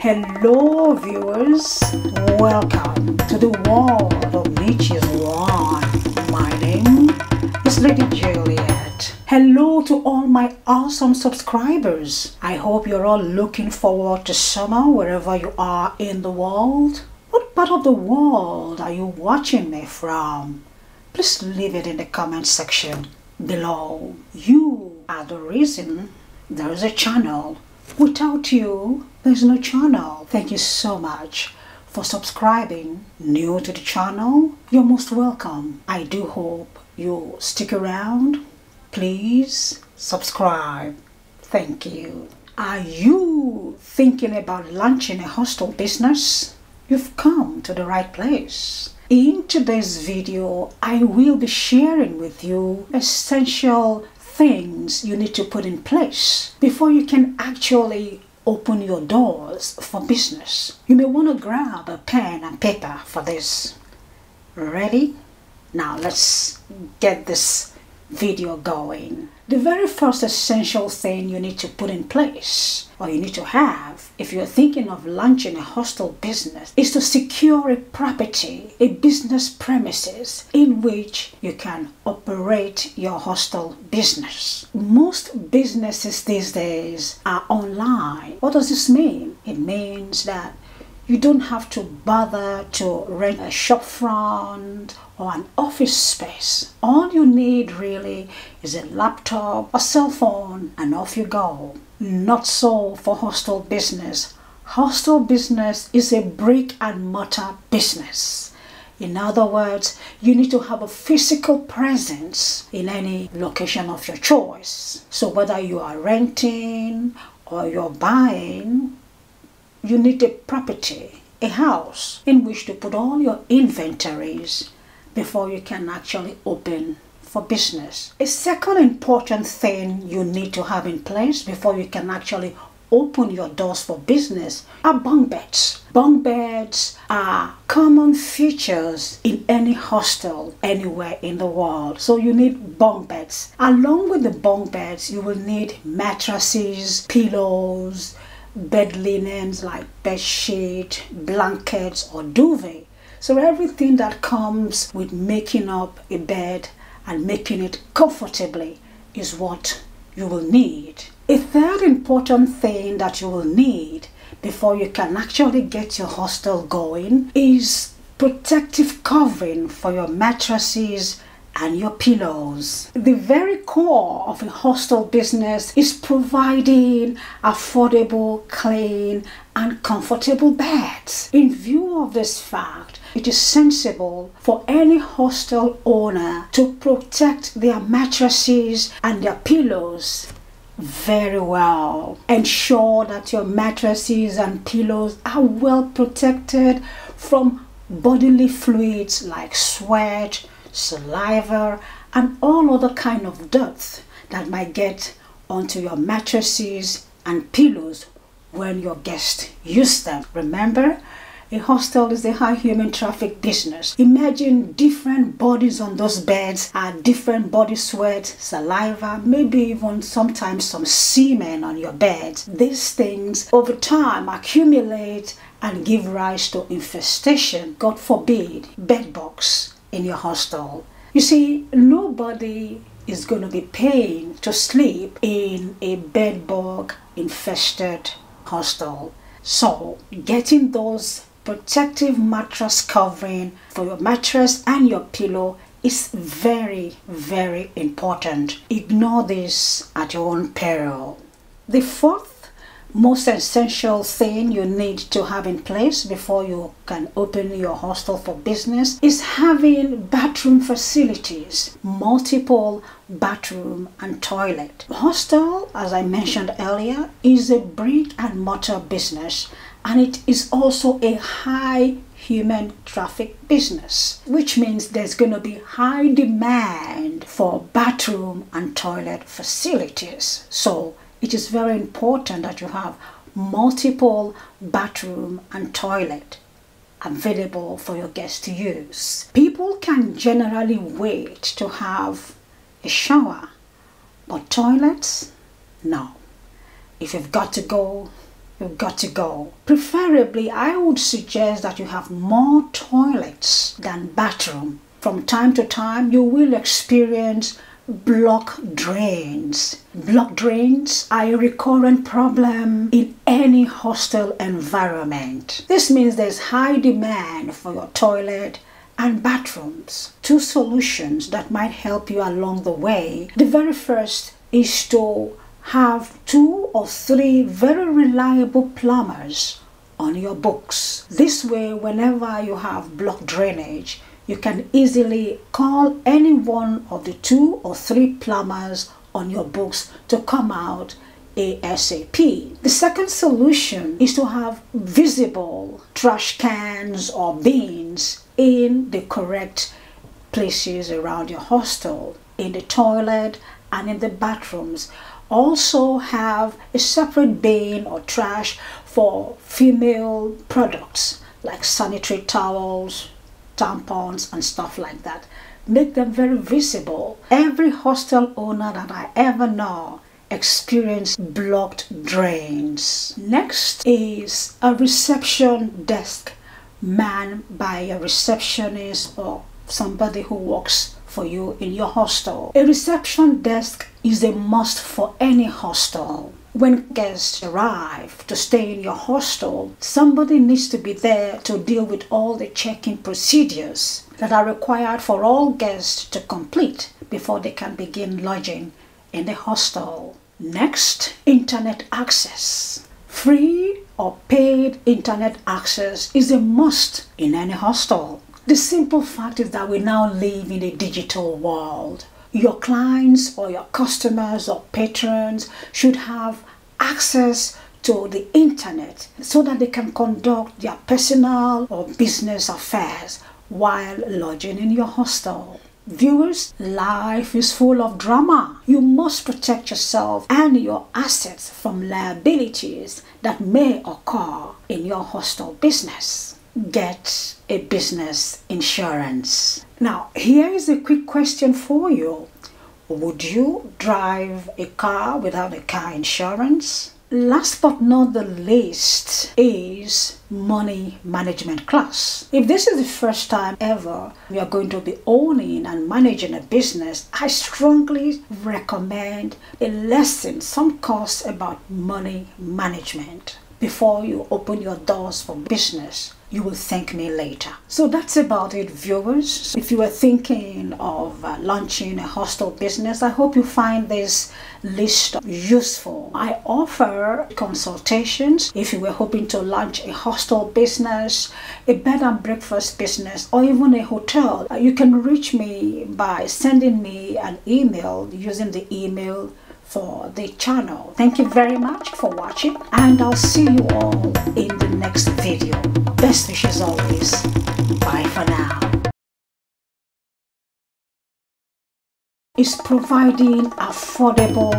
Hello viewers, welcome to the world of Nature's One. My name is Lady Juliet. Hello to all my awesome subscribers. I hope you're all looking forward to summer wherever you are in the world. What part of the world are you watching me from? Please leave it in the comment section below. You are the reason there is a channel. Without you, there's no channel. Thank you so much for subscribing. New to the channel, you're most welcome. I do hope you stick around. Please subscribe. Thank you. Are you thinking about launching a hostel business? You've come to the right place. In today's video, I will be sharing with you essential things you need to put in place before you can actually open your doors for business. You may want to grab a pen and paper for this. Ready? Now let's get this video going. The very first essential thing you need to put in place, or you need to have if you're thinking of launching a hostel business, is to secure a property, a business premises in which you can operate your hostel business. Most businesses these days are online. What does this mean? It means that you don't have to bother to rent a shop front or an office space. All you need really is a laptop, a cell phone, and off you go. Not so for hostel business. Hostel business is a brick and mortar business. In other words, you need to have a physical presence in any location of your choice. So whether you are renting or you're buying, you need a property, a house in which to put all your inventories before you can actually open for business. A second important thing you need to have in place before you can actually open your doors for business are bunk beds. Bunk beds are common features in any hostel anywhere in the world. So you need bunk beds. Along with the bunk beds, you will need mattresses, pillows, bed linens like bed sheet, blankets, or duvet. So everything that comes with making up a bed and making it comfortably is what you will need. A third important thing that you will need before you can actually get your hostel going is protective covering for your mattresses and your pillows. The very core of a hostel business is providing affordable, clean, and comfortable beds. In view of this fact, it is sensible for any hostel owner to protect their mattresses and their pillows very well. Ensure that your mattresses and pillows are well protected from bodily fluids like sweat, saliva, and all other kind of dirt that might get onto your mattresses and pillows when your guests use them. Remember, a hostel is a high human traffic business. Imagine different bodies on those beds, different body sweat, saliva, maybe even sometimes some semen on your bed. These things over time accumulate and give rise to infestation, God forbid, bed bugs in your hostel. You see, nobody is going to be paying to sleep in a bed bug infested hostel. So getting those protective mattress covering for your mattress and your pillow is very, very important. Ignore this at your own peril. The fourth most essential thing you need to have in place before you can open your hostel for business is having bathroom facilities, multiple bathroom and toilet. Hostel, as I mentioned earlier, is a brick and mortar business, and it is also a high human traffic business, which means there's going to be high demand for bathroom and toilet facilities. So it is very important that you have multiple bathroom and toilet available for your guests to use. People can generally wait to have a shower, but toilets, no. If you've got to go you've got to go. Preferably, I would suggest that you have more toilets than bathroom. From time to time, you will experience block drains. Block drains are a recurrent problem in any hostel environment. This means there's high demand for your toilet and bathrooms. Two solutions that might help you along the way. The very first is to have 2 or 3 very reliable plumbers on your books. This way, whenever you have block drainage, you can easily call any one of the 2 or 3 plumbers on your books to come out ASAP. The second solution is to have visible trash cans or bins in the correct places around your hostel, in the toilet and in the bathrooms. Also have a separate bin or trash for female products like sanitary towels, tampons and stuff like that. Make them very visible. Every hostel owner that I ever know experience blocked drains. Next is a reception desk manned by a receptionist or somebody who works for you in your hostel. A reception desk is a must for any hostel. When guests arrive to stay in your hostel, somebody needs to be there to deal with all the check-in procedures that are required for all guests to complete before they can begin lodging in the hostel. Next, internet access. Free or paid internet access is a must in any hostel. The simple fact is that we now live in a digital world. Your clients or your customers or patrons should have access to the internet so that they can conduct their personal or business affairs while lodging in your hostel. Viewers, life is full of drama. You must protect yourself and your assets from liabilities that may occur in your hostel business. Get a business insurance. Now, here is a quick question for you. Would you drive a car without a car insurance? Last but not the least is money management class. If this is the first time ever you are going to be owning and managing a business, I strongly recommend a lesson, some course about money management before you open your doors for business. You will thank me later. So that's about it, viewers. If you were thinking of launching a hostel business, I hope you find this list useful. I offer consultations if you were hoping to launch a hostel business, a bed and breakfast business, or even a hotel. You can reach me by sending me an email using the email for the channel. Thank you very much for watching, and I'll see you all in the next video. Best wishes always. Bye for now. Is providing affordable